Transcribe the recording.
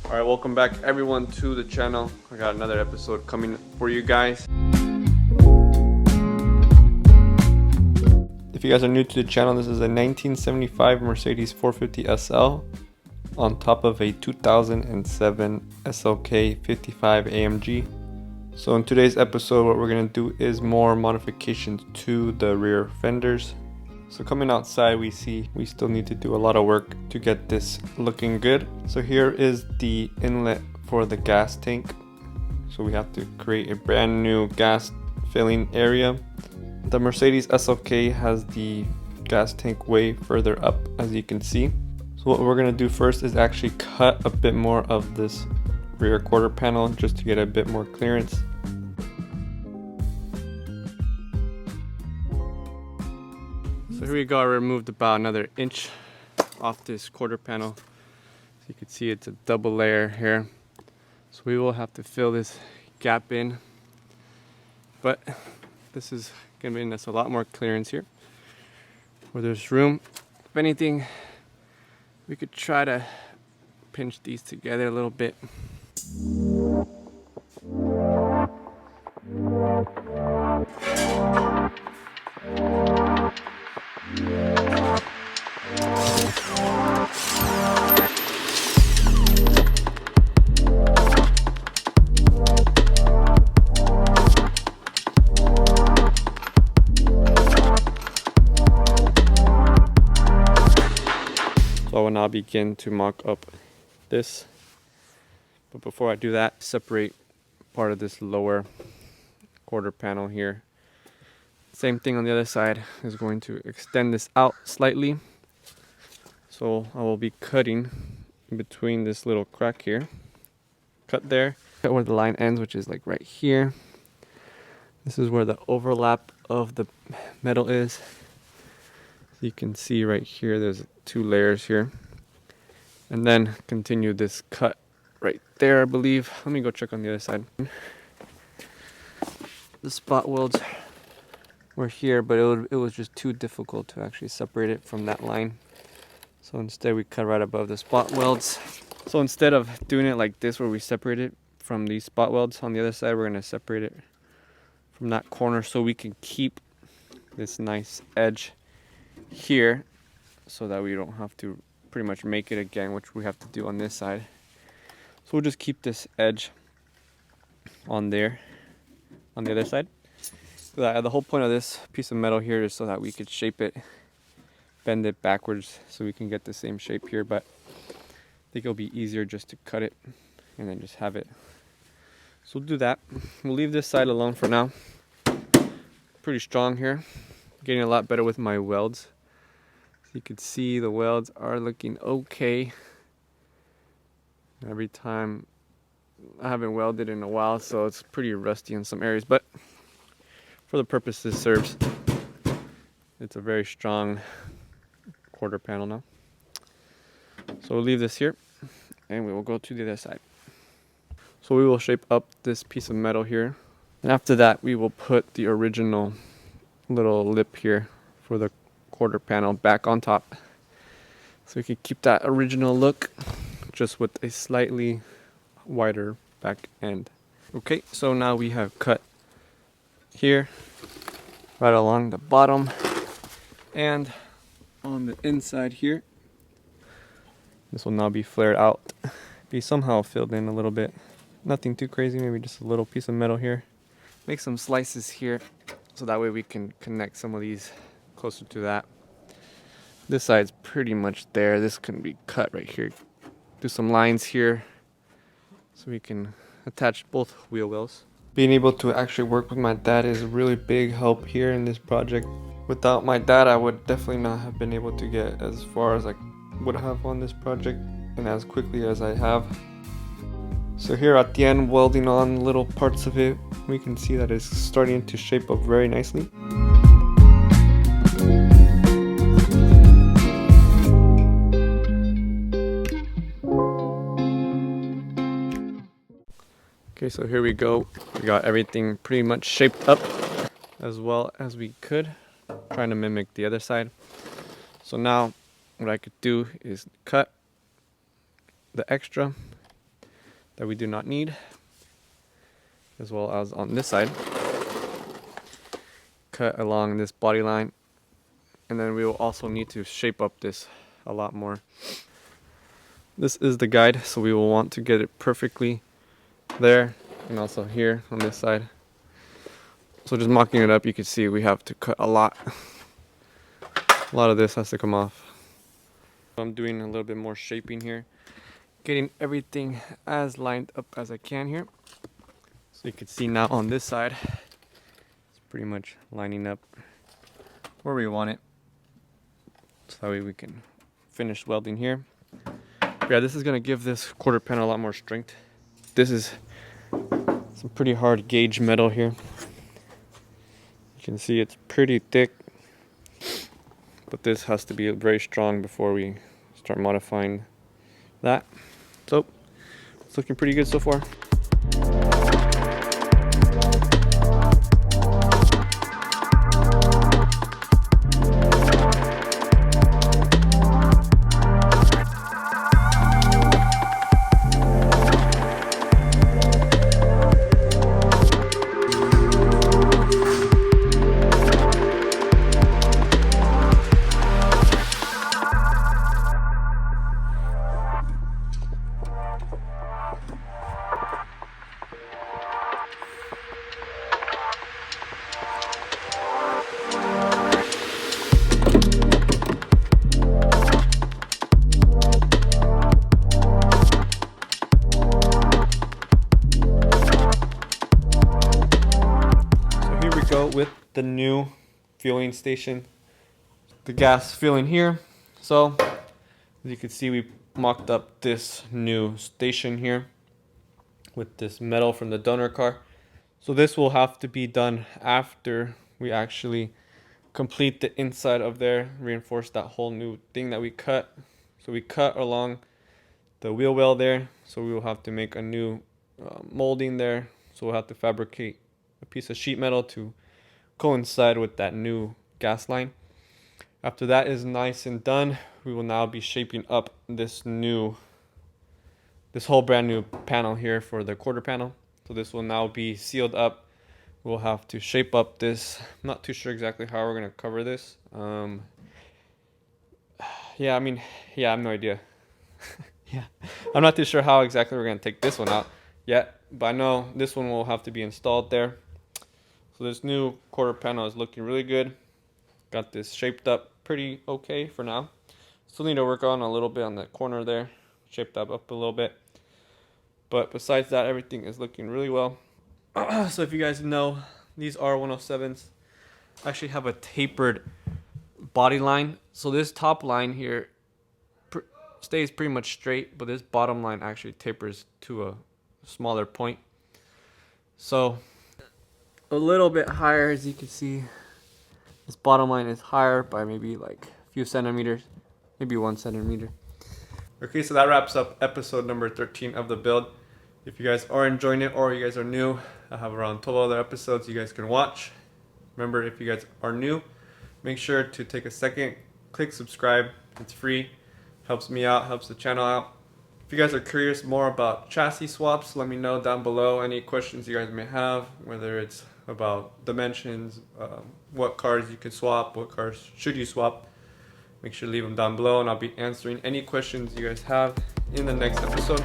Alright, welcome back everyone to the channel. I got another episode coming for you guys. If you guys are new to the channel, this is a 1975 Mercedes 450 SL on top of a 2007 SLK 55 AMG. So in today's episode, what we're going to do is more modifications to the rear fenders. So coming outside, we see we still need to do a lot of work to get this looking good. So here is the inlet for the gas tank. So we have to create a brand new gas filling area. The Mercedes SLK has the gas tank way further up, as you can see. So what we're gonna do first is actually cut a bit more of this rear quarter panel just to get a bit more clearance. So here we go, I removed about another inch off this quarter panel. So you can see it's a double layer here. So we will have to fill this gap in. But this is giving us a lot more clearance here where there's room. If anything, we could try to pinch these together a little bit. So I will now begin to mock up this, but before I do that, separate part of this lower quarter panel here. Same thing on the other side, is going to extend this out slightly. So I will be cutting in between this little crack here. Cut there, cut where the line ends, which is like right here. This is where the overlap of the metal is. You can see right here, there's 2 layers here. And then continue this cut right there, I believe. Let me go check on the other side. The spot welds were here, but it was just too difficult to actually separate it from that line. So instead we cut right above the spot welds. So instead of doing it like this where we separate it from these spot welds, on the other side we're going to separate it from that corner so we can keep this nice edge here, so that we don't have to pretty much make it again, which we have to do on this side. So we'll just keep this edge on there on the other side. So the whole point of this piece of metal here is so that we could shape it, bend it backwards so we can get the same shape here, but I think it'll be easier just to cut it and then just have it. So we'll do that. We'll leave this side alone for now. Pretty strong here. Getting a lot better with my welds. You can see the welds are looking okay. Every time, I haven't welded in a while, so it's pretty rusty in some areas, but for the purpose this serves, it's a very strong quarter panel now. So we'll leave this here and we will go to the other side. So we will shape up this piece of metal here, and after that we will put the original little lip here for the quarter panel back on top, so we can keep that original look just with a slightly wider back end. Okay, so now we have cut here right along the bottom and on the inside here. This will now be flared out, be somehow filled in a little bit, nothing too crazy, maybe just a little piece of metal here. Make some slices here so that way we can connect some of these closer to that. This side's pretty much there. This can be cut right here. Do some lines here so we can attach both wheel wells. Being able to actually work with my dad is a really big help here in this project. Without my dad, I would definitely not have been able to get as far as I would have on this project and as quickly as I have. So here at the end, welding on little parts of it, we can see that it's starting to shape up very nicely. Okay, so here we go. We got everything pretty much shaped up as well as we could, trying to mimic the other side. So now what I could do is cut the extra that we do not need, as well as on this side. Cut along this body line, and then we will also need to shape up this a lot more. This is the guide, so we will want to get it perfectly there and also here on this side. So just mocking it up, you can see we have to cut a lot. A lot of this has to come off. I'm doing a little bit more shaping here, getting everything as lined up as I can here. So you can see now on this side, it's pretty much lining up where we want it. So that way we can finish welding here. Yeah, this is gonna give this quarter panel a lot more strength. This is some pretty hard gauge metal here. You can see it's pretty thick, but this has to be very strong before we start modifying that. So it's looking pretty good so far. With the new fueling station, the gas filling here. So as you can see, we mocked up this new station here with this metal from the donor car. So this will have to be done after we actually complete the inside of there, reinforce that whole new thing that we cut. So we cut along the wheel well there, so we will have to make a new molding there. So we'll have to fabricate a piece of sheet metal to coincide with that new gas line. After that is nice and done, we will now be shaping up this whole brand new panel here for the quarter panel. So this will now be sealed up. We'll have to shape up this. I'm not too sure exactly how we're gonna cover this. I have no idea. Yeah, I'm not too sure how exactly we're gonna take this one out yet, but I know this one will have to be installed there. So this new quarter panel is looking really good. Got this shaped up pretty okay for now. Still need to work on a little bit on the corner there. Shaped that up a little bit. But besides that, everything is looking really well. So if you guys know, these R107s actually have a tapered body line. So this top line here stays pretty much straight, but this bottom line actually tapers to a smaller point. So a little bit higher, as you can see, this bottom line is higher by maybe like a few centimeters, maybe 1 centimeter. Okay, so that wraps up episode number 13 of the build. If you guys are enjoying it or you guys are new, I have around 12 other episodes you guys can watch. Remember, if you guys are new, make sure to take a second, click subscribe. It's free, helps me out, helps the channel out. If you guys are curious more about chassis swaps, let me know down below any questions you guys may have, whether it's about dimensions, what cars you can swap, what cars should you swap. Make sure to leave them down below, and I'll be answering any questions you guys have in the next episode.